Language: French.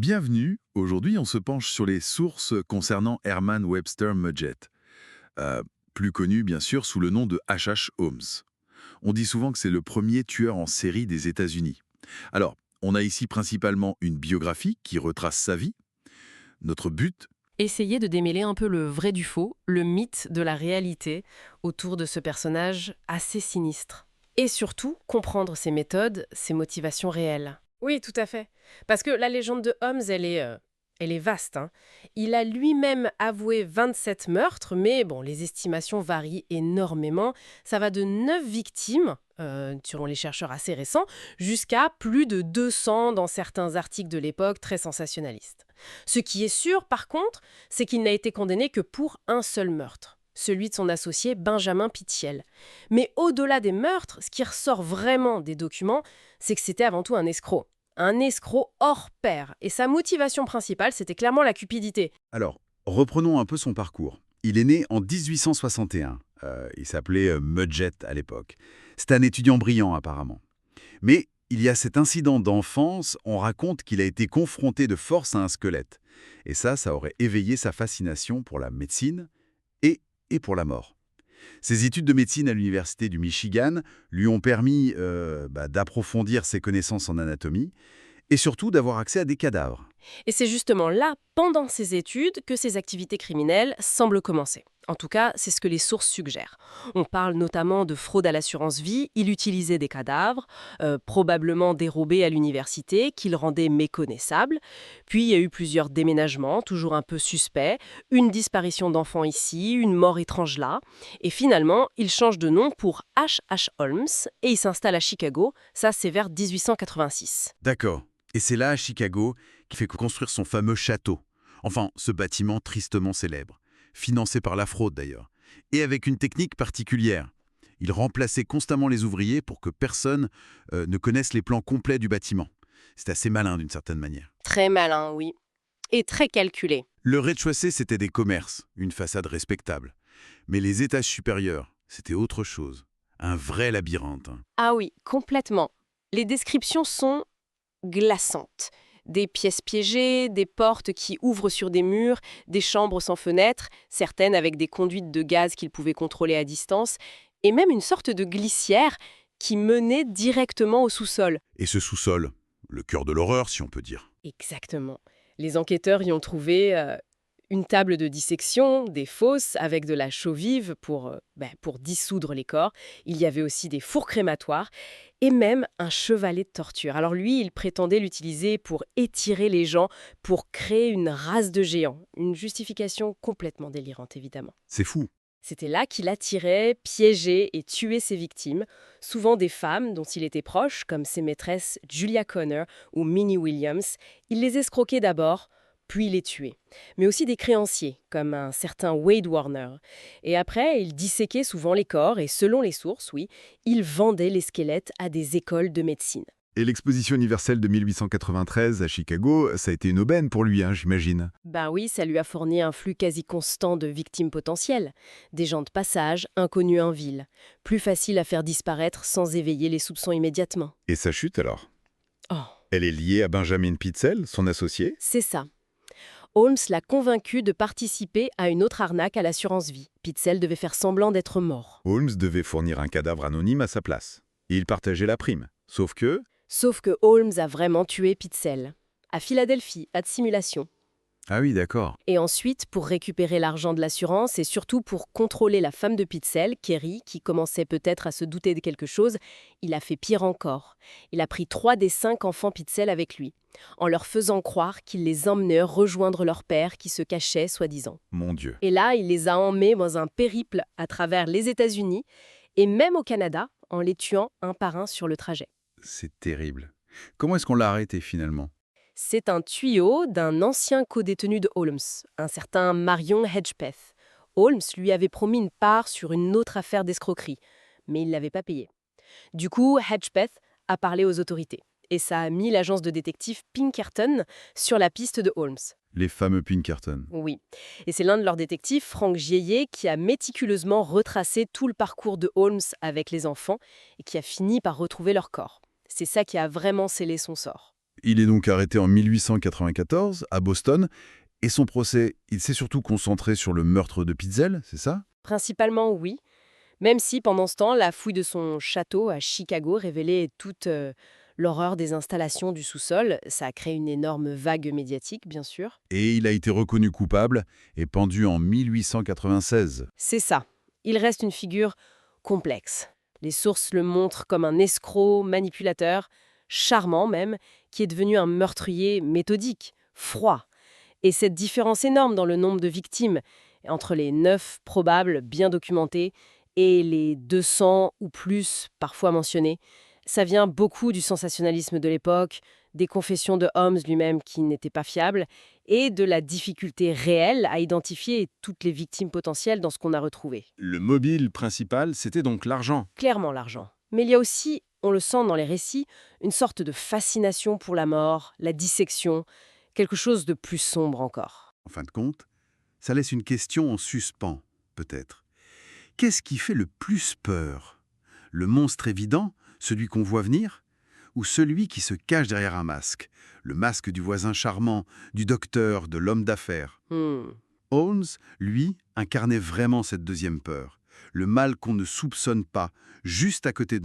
Bienvenue, aujourd'hui on se penche sur les sources concernant Herman Webster Mudgett, euh, plus connu bien sûr sous le nom de H.H. Holmes. On dit souvent que c'est le premier tueur en série des États-Unis. Alors, on a ici principalement une biographie qui retrace sa vie. Notre but, Essayer de démêler un peu le vrai du faux, le mythe de la réalité autour de ce personnage assez sinistre. Et surtout, comprendre ses méthodes, ses motivations réelles. Oui, tout à fait. Parce que la légende de Holmes, elle est vaste, hein. Il a lui-même avoué 27 meurtres, mais bon, les estimations varient énormément. Ça va de 9 victimes, selon les chercheurs assez récents, jusqu'à plus de 200 dans certains articles de l'époque très sensationnalistes. Ce qui est sûr, par contre, c'est qu'il n'a été condamné que pour un seul meurtre, celui de son associé Benjamin Pitiel. Mais au-delà des meurtres, ce qui ressort vraiment des documents, c'est que c'était avant tout un escroc. Un escroc hors pair. Et sa motivation principale, c'était clairement la cupidité. Alors, reprenons un peu son parcours. Il est né en 1861. Il s'appelait Mudgett à l'époque. C'est un étudiant brillant apparemment. Mais il y a cet incident d'enfance, on raconte qu'il a été confronté de force à un squelette. Et ça aurait éveillé sa fascination pour la médecine et pour la mort. Ses études de médecine à l'université du Michigan lui ont permis d'approfondir ses connaissances en anatomie et surtout d'avoir accès à des cadavres. Et c'est justement là, pendant ses études, que ses activités criminelles semblent commencer. En tout cas, c'est ce que les sources suggèrent. On parle notamment de fraude à l'assurance vie, il utilisait des cadavres, probablement dérobés à l'université, qu'il rendait méconnaissables. Puis il y a eu plusieurs déménagements, toujours un peu suspects, une disparition d'enfants ici, une mort étrange là. Et finalement, il change de nom pour H.H. Holmes et il s'installe à Chicago, ça c'est vers 1886. D'accord. Et c'est là, à Chicago, qu'il fait construire son fameux château. Enfin, ce bâtiment tristement célèbre, financé par la fraude d'ailleurs, et avec une technique particulière. Il remplaçait constamment les ouvriers pour que personne ne connaisse les plans complets du bâtiment. C'est assez malin d'une certaine manière. Très malin, oui. Et très calculé. Le rez-de-chaussée, c'était des commerces, une façade respectable. Mais les étages supérieurs, c'était autre chose. Un vrai labyrinthe, hein. Ah oui, complètement. Les descriptions sont glaçantes. Des pièces piégées, des portes qui ouvrent sur des murs, des chambres sans fenêtres, certaines avec des conduites de gaz qu'il pouvait contrôler à distance, et même une sorte de glissière qui menait directement au sous-sol. Et ce sous-sol, le cœur de l'horreur, si on peut dire. Exactement. Les enquêteurs y ont trouvé une table de dissection, des fosses avec de la chaux vive pour dissoudre les corps. Il y avait aussi des fours crématoires et même un chevalet de torture. Alors lui, il prétendait l'utiliser pour étirer les gens, pour créer une race de géants. Une justification complètement délirante, évidemment. C'est fou. C'était là qu'il attirait, piégeait et tuait ses victimes, souvent des femmes dont il était proche, comme ses maîtresses Julia Connor ou Minnie Williams. Il les escroquait d'abord, puis les tuait. Mais aussi des créanciers, comme un certain Wade Warner. Et après, il disséquait souvent les corps et, selon les sources, oui, il vendait les squelettes à des écoles de médecine. et l'exposition universelle de 1893 à Chicago, ça a été une aubaine pour lui, hein, j'imagine. Ben oui, ça lui a fourni un flux quasi constant de victimes potentielles. Des gens de passage, inconnus en ville. Plus facile à faire disparaître sans éveiller les soupçons immédiatement. Et sa chute alors? Oh, Elle est liée à Benjamin Pitezel, son associé? c'est ça. Holmes l'a convaincu de participer à une autre arnaque à l'assurance vie. Pitzel devait faire semblant d'être mort. Holmes devait fournir un cadavre anonyme à sa place. Et il partageait la prime. Sauf que Holmes a vraiment tué Pitzel. À Philadelphie, pas de simulation. Ah oui, d'accord. Et ensuite, pour récupérer l'argent de l'assurance et surtout pour contrôler la femme de Pitzel, Kerry, qui commençait peut-être à se douter de quelque chose, il a fait pire encore. Il a pris 3 des 5 enfants Pitzel avec lui, en leur faisant croire qu'il les emmenait rejoindre leur père qui se cachait, soi-disant. Mon Dieu. Et là, il les a emmenés dans un périple à travers les États-Unis et même au Canada, en les tuant un par un sur le trajet. C'est terrible. Comment est-ce qu'on l'a arrêté finalement? C'est un tuyau d'un ancien codétenu de Holmes, un certain Marion Hedgepeth. Holmes lui avait promis une part sur une autre affaire d'escroquerie, mais il ne l'avait pas payé. Du coup, Hedgepeth a parlé aux autorités, et ça a mis l'agence de détective Pinkerton sur la piste de Holmes. Les fameux Pinkerton. Oui, et c'est l'un de leurs détectives, Frank Giellet, qui a méticuleusement retracé tout le parcours de Holmes avec les enfants et qui a fini par retrouver leur corps. C'est ça qui a vraiment scellé son sort. Il est donc arrêté en 1894 à Boston, et son procès, il s'est surtout concentré sur le meurtre de Pitzel, c'est ça? Principalement, oui. Même si, pendant ce temps, la fouille de son château à Chicago révélait toute l'horreur des installations du sous-sol. Ça a créé une énorme vague médiatique, bien sûr. Et il a été reconnu coupable et pendu en 1896. C'est ça. Il reste une figure complexe. Les sources le montrent comme un escroc, manipulateur, charmant même, qui est devenu un meurtrier méthodique, froid. Et cette différence énorme dans le nombre de victimes, entre les 9 probables bien documentés et les 200 ou plus parfois mentionnés, ça vient beaucoup du sensationnalisme de l'époque, des confessions de Holmes lui-même qui n'étaient pas fiables, et de la difficulté réelle à identifier toutes les victimes potentielles dans ce qu'on a retrouvé. Le mobile principal, c'était donc l'argent. Clairement l'argent. Mais il y a aussi, on le sent dans les récits, une sorte de fascination pour la mort, la dissection, quelque chose de plus sombre encore. En fin de compte, ça laisse une question en suspens, peut-être. Qu'est-ce qui fait le plus peur? Le monstre évident, celui qu'on voit venir? Ou celui qui se cache derrière un masque? Le masque du voisin charmant, du docteur, de l'homme d'affaires. Holmes, lui, incarnait vraiment cette deuxième peur. Le mal qu'on ne soupçonne pas, juste à côté de